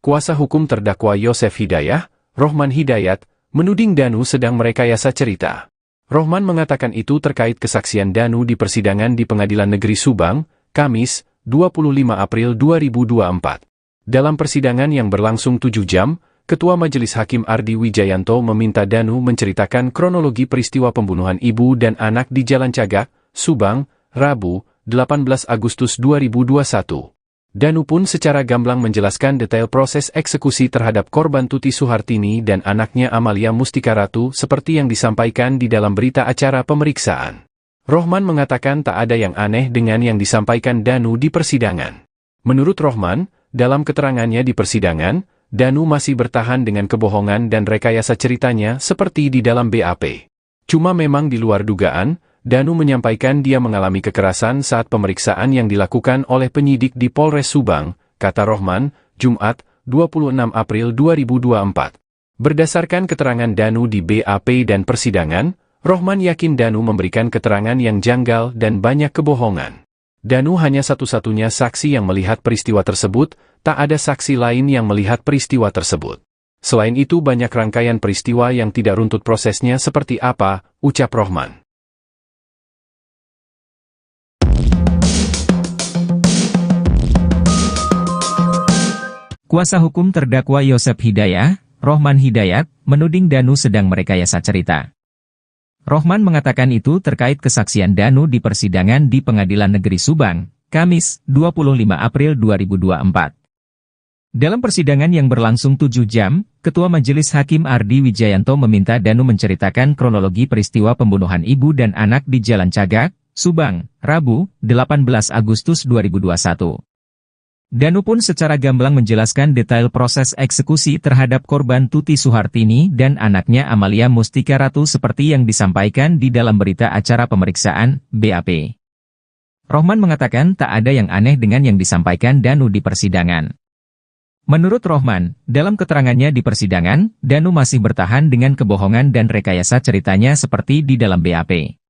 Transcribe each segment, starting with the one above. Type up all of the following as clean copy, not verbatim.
Kuasa hukum terdakwa Yosef Hidayah, Rohman Hidayat, menuding Danu sedang merekayasa cerita. Rohman mengatakan itu terkait kesaksian Danu di persidangan di Pengadilan Negeri Subang, Kamis, 25 April 2024. Dalam persidangan yang berlangsung 7 jam, Ketua Majelis Hakim Ardi Wijayanto meminta Danu menceritakan kronologi peristiwa pembunuhan ibu dan anak di Jalan Cagak, Subang, Rabu, 18 Agustus 2021. Danu pun secara gamblang menjelaskan detail proses eksekusi terhadap korban Tuti Suhartini dan anaknya Amalia Mustika Ratu seperti yang disampaikan di dalam berita acara pemeriksaan. Rohman mengatakan tak ada yang aneh dengan yang disampaikan Danu di persidangan. Menurut Rohman, dalam keterangannya di persidangan, Danu masih bertahan dengan kebohongan dan rekayasa ceritanya seperti di dalam BAP. Cuma memang di luar dugaan, Danu menyampaikan dia mengalami kekerasan saat pemeriksaan yang dilakukan oleh penyidik di Polres Subang, kata Rohman, Jumat, 26 April 2024. Berdasarkan keterangan Danu di BAP dan persidangan, Rohman yakin Danu memberikan keterangan yang janggal dan banyak kebohongan. Danu hanya satu-satunya saksi yang melihat peristiwa tersebut, tak ada saksi lain yang melihat peristiwa tersebut. Selain itu banyak rangkaian peristiwa yang tidak runtut prosesnya seperti apa, ucap Rohman. Kuasa hukum terdakwa Yosef Hidayah, Rohman Hidayat, menuding Danu sedang merekayasa cerita. Rohman mengatakan itu terkait kesaksian Danu di persidangan di Pengadilan Negeri Subang, Kamis, 25 April 2024. Dalam persidangan yang berlangsung 7 jam, Ketua Majelis Hakim Ardi Wijayanto meminta Danu menceritakan kronologi peristiwa pembunuhan ibu dan anak di Jalan Cagak, Subang, Rabu, 18 Agustus 2021. Danu pun secara gamblang menjelaskan detail proses eksekusi terhadap korban Tuti Suhartini dan anaknya Amalia Mustika Ratu seperti yang disampaikan di dalam berita acara pemeriksaan, BAP. Rohman mengatakan tak ada yang aneh dengan yang disampaikan Danu di persidangan. Menurut Rohman, dalam keterangannya di persidangan, Danu masih bertahan dengan kebohongan dan rekayasa ceritanya seperti di dalam BAP.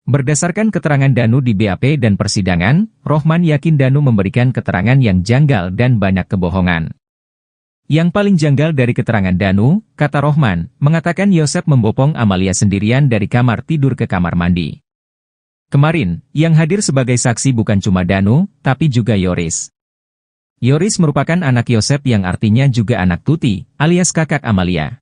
Berdasarkan keterangan Danu di BAP dan persidangan, Rohman yakin Danu memberikan keterangan yang janggal dan banyak kebohongan. Yang paling janggal dari keterangan Danu, kata Rohman, mengatakan Yosef membopong Amalia sendirian dari kamar tidur ke kamar mandi. Kemarin, yang hadir sebagai saksi bukan cuma Danu, tapi juga Yoris. Yoris merupakan anak Yosef yang artinya juga anak Tuti, alias kakak Amalia.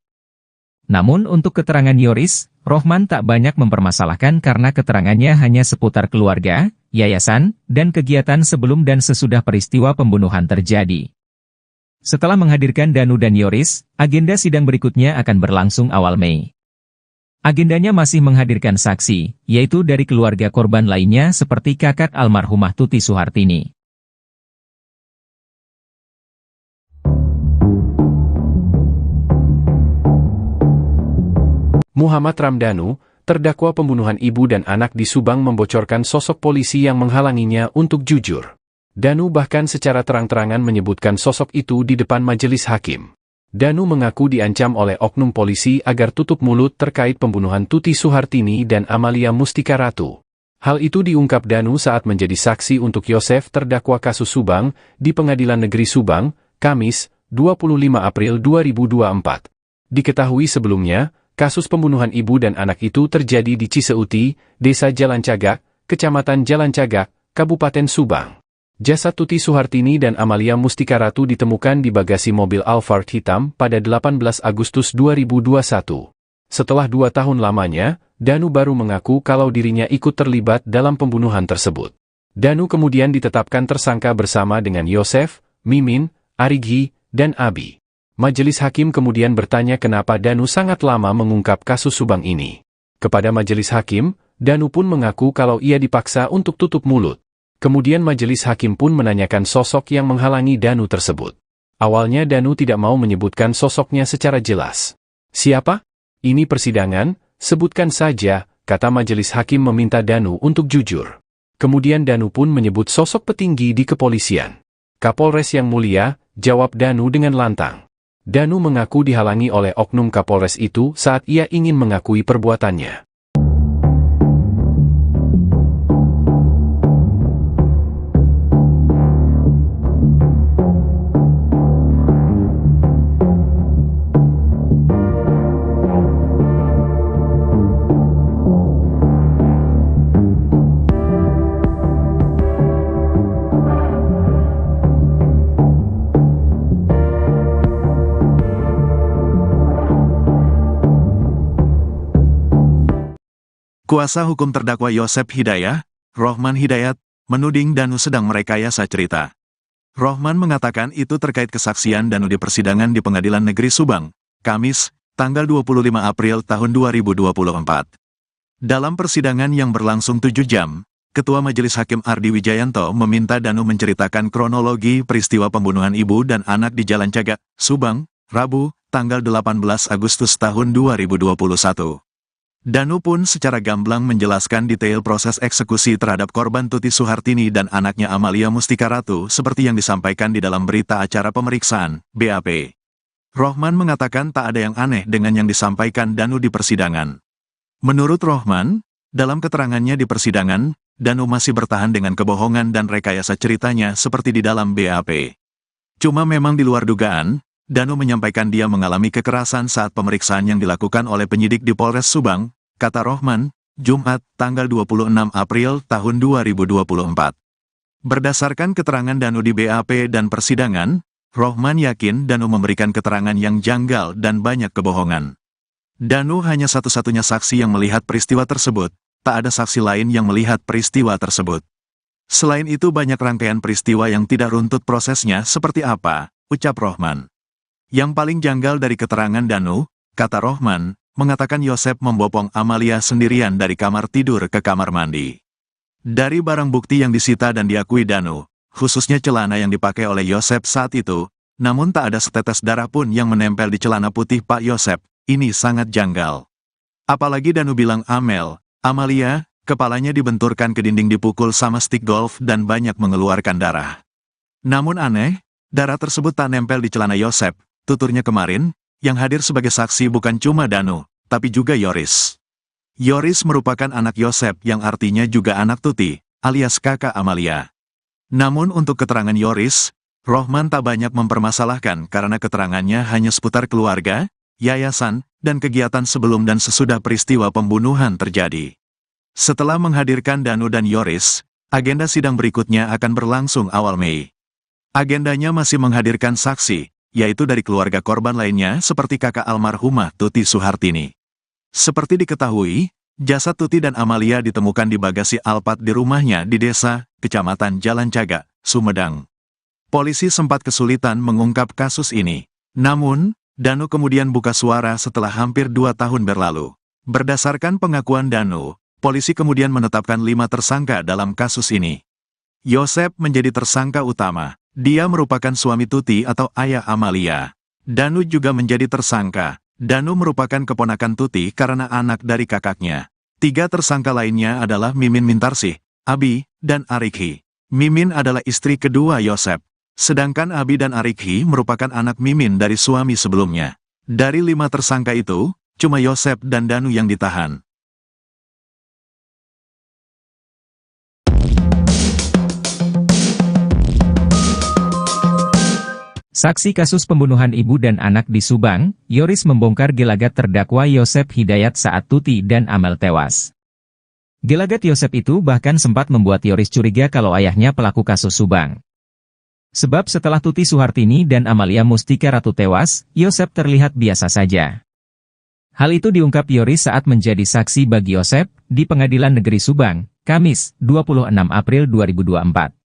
Namun untuk keterangan Yoris, Rohman tak banyak mempermasalahkan karena keterangannya hanya seputar keluarga, yayasan, dan kegiatan sebelum dan sesudah peristiwa pembunuhan terjadi. Setelah menghadirkan Danu dan Yoris, agenda sidang berikutnya akan berlangsung awal Mei. Agendanya masih menghadirkan saksi, yaitu dari keluarga korban lainnya seperti kakak almarhumah Tuti Suhartini. Muhammad Ramdhanu, terdakwa pembunuhan ibu dan anak di Subang membocorkan sosok polisi yang menghalanginya untuk jujur. Danu bahkan secara terang-terangan menyebutkan sosok itu di depan majelis hakim. Danu mengaku diancam oleh oknum polisi agar tutup mulut terkait pembunuhan Tuti Suhartini dan Amalia Mustika Ratu. Hal itu diungkap Danu saat menjadi saksi untuk Yosef terdakwa kasus Subang di Pengadilan Negeri Subang, Kamis, 25 April 2024. Diketahui sebelumnya, kasus pembunuhan ibu dan anak itu terjadi di Ciseuti, Desa Jalan Cagak, Kecamatan Jalan Cagak, Kabupaten Subang. Jasad Tuti Suhartini dan Amalia Mustika Ratu ditemukan di bagasi mobil Alphard hitam pada 18 Agustus 2021. Setelah 2 tahun lamanya, Danu baru mengaku kalau dirinya ikut terlibat dalam pembunuhan tersebut. Danu kemudian ditetapkan tersangka bersama dengan Yosef, Mimin, Arighi, dan Abi. Majelis hakim kemudian bertanya kenapa Danu sangat lama mengungkap kasus Subang ini. Kepada majelis hakim, Danu pun mengaku kalau ia dipaksa untuk tutup mulut. Kemudian majelis hakim pun menanyakan sosok yang menghalangi Danu tersebut. Awalnya Danu tidak mau menyebutkan sosoknya secara jelas. Siapa? Ini persidangan, sebutkan saja, kata majelis hakim meminta Danu untuk jujur. Kemudian Danu pun menyebut sosok petinggi di kepolisian. Kapolres yang mulia, jawab Danu dengan lantang. Danu mengaku dihalangi oleh oknum Kapolres itu saat ia ingin mengakui perbuatannya. Kuasa hukum terdakwa Yosep Hidayah, Rohman Hidayat, menuding Danu sedang merekayasa cerita. Rohman mengatakan itu terkait kesaksian Danu di persidangan di Pengadilan Negeri Subang, Kamis, tanggal 25 April tahun 2024. Dalam persidangan yang berlangsung 7 jam, Ketua Majelis Hakim Ardi Wijayanto meminta Danu menceritakan kronologi peristiwa pembunuhan ibu dan anak di Jalan Cagak, Subang, Rabu, tanggal 18 Agustus tahun 2021. Danu pun secara gamblang menjelaskan detail proses eksekusi terhadap korban Tuti Suhartini dan anaknya Amalia Mustika Ratu seperti yang disampaikan di dalam berita acara pemeriksaan, BAP. Rohman mengatakan tak ada yang aneh dengan yang disampaikan Danu di persidangan. Menurut Rohman, dalam keterangannya di persidangan, Danu masih bertahan dengan kebohongan dan rekayasa ceritanya seperti di dalam BAP. Cuma memang di luar dugaan, Danu menyampaikan dia mengalami kekerasan saat pemeriksaan yang dilakukan oleh penyidik di Polres Subang, kata Rohman, Jumat, tanggal 26 April tahun 2024. Berdasarkan keterangan Danu di BAP dan persidangan, Rohman yakin Danu memberikan keterangan yang janggal dan banyak kebohongan. Danu hanya satu-satunya saksi yang melihat peristiwa tersebut. Tak ada saksi lain yang melihat peristiwa tersebut. Selain itu banyak rangkaian peristiwa yang tidak runtut prosesnya seperti apa, ucap Rohman. Yang paling janggal dari keterangan Danu, kata Rohman, mengatakan Yosep membopong Amalia sendirian dari kamar tidur ke kamar mandi. Dari barang bukti yang disita dan diakui Danu, khususnya celana yang dipakai oleh Yosep saat itu, namun tak ada setetes darah pun yang menempel di celana putih Pak Yosep, ini sangat janggal. Apalagi Danu bilang Amalia, kepalanya dibenturkan ke dinding dipukul sama stick golf dan banyak mengeluarkan darah. Namun aneh, darah tersebut tak nempel di celana Yosep, tuturnya kemarin, yang hadir sebagai saksi bukan cuma Danu, tapi juga Yoris. Yoris merupakan anak Yosep yang artinya juga anak Tuti, alias kakak Amalia. Namun untuk keterangan Yoris, Rohman tak banyak mempermasalahkan karena keterangannya hanya seputar keluarga, yayasan, dan kegiatan sebelum dan sesudah peristiwa pembunuhan terjadi. Setelah menghadirkan Danu dan Yoris, agenda sidang berikutnya akan berlangsung awal Mei. Agendanya masih menghadirkan saksi, yaitu dari keluarga korban lainnya seperti kakak almarhumah Tuti Suhartini. Seperti diketahui, jasad Tuti dan Amalia ditemukan di bagasi Alphard di rumahnya di desa, Kecamatan Jalan Cagak, Sumedang. Polisi sempat kesulitan mengungkap kasus ini. Namun, Danu kemudian buka suara setelah hampir 2 tahun berlalu. Berdasarkan pengakuan Danu, polisi kemudian menetapkan 5 tersangka dalam kasus ini. Yosep menjadi tersangka utama. Dia merupakan suami Tuti atau ayah Amalia. Danu juga menjadi tersangka. Danu merupakan keponakan Tuti karena anak dari kakaknya. 3 tersangka lainnya adalah Mimin Mintarsih, Abi, dan Arikhi. Mimin adalah istri kedua Yosep. Sedangkan Abi dan Arikhi merupakan anak Mimin dari suami sebelumnya. Dari 5 tersangka itu, cuma Yosep dan Danu yang ditahan. Saksi kasus pembunuhan ibu dan anak di Subang, Yoris membongkar gelagat terdakwa Yosep Hidayat saat Tuti dan Amel tewas. Gelagat Yosep itu bahkan sempat membuat Yoris curiga kalau ayahnya pelaku kasus Subang. Sebab setelah Tuti Suhartini dan Amalia Mustika Ratu tewas, Yosep terlihat biasa saja. Hal itu diungkap Yoris saat menjadi saksi bagi Yosep di Pengadilan Negeri Subang, Kamis, 26 April 2024.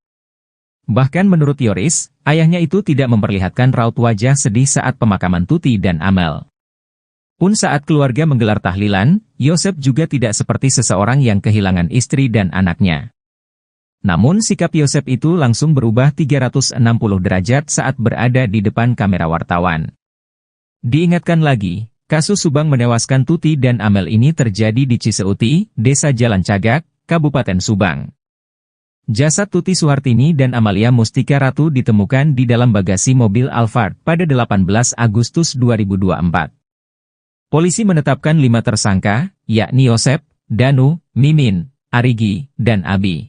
Bahkan menurut Yoris, ayahnya itu tidak memperlihatkan raut wajah sedih saat pemakaman Tuti dan Amel. Pun saat keluarga menggelar tahlilan, Yosep juga tidak seperti seseorang yang kehilangan istri dan anaknya. Namun sikap Yosep itu langsung berubah 360 derajat saat berada di depan kamera wartawan. Diingatkan lagi, kasus Subang menewaskan Tuti dan Amel ini terjadi di Ciseuti, Desa Jalan Cagak, Kabupaten Subang. Jasad Tuti Suhartini dan Amalia Mustika Ratu ditemukan di dalam bagasi mobil Alphard pada 18 Agustus 2024. Polisi menetapkan 5 tersangka, yakni Yosep, Danu, Mimin, Arigi, dan Abi.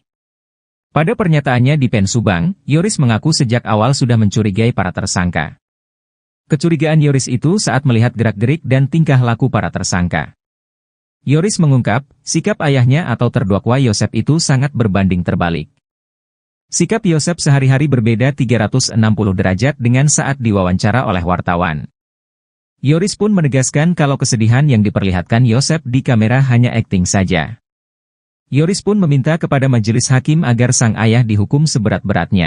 Pada pernyataannya di Pen Subang, Yoris mengaku sejak awal sudah mencurigai para tersangka. Kecurigaan Yoris itu saat melihat gerak-gerik dan tingkah laku para tersangka. Yoris mengungkap, sikap ayahnya atau terdakwa Yosep itu sangat berbanding terbalik. Sikap Yosep sehari-hari berbeda 360 derajat dengan saat diwawancara oleh wartawan. Yoris pun menegaskan kalau kesedihan yang diperlihatkan Yosep di kamera hanya akting saja. Yoris pun meminta kepada majelis hakim agar sang ayah dihukum seberat-beratnya.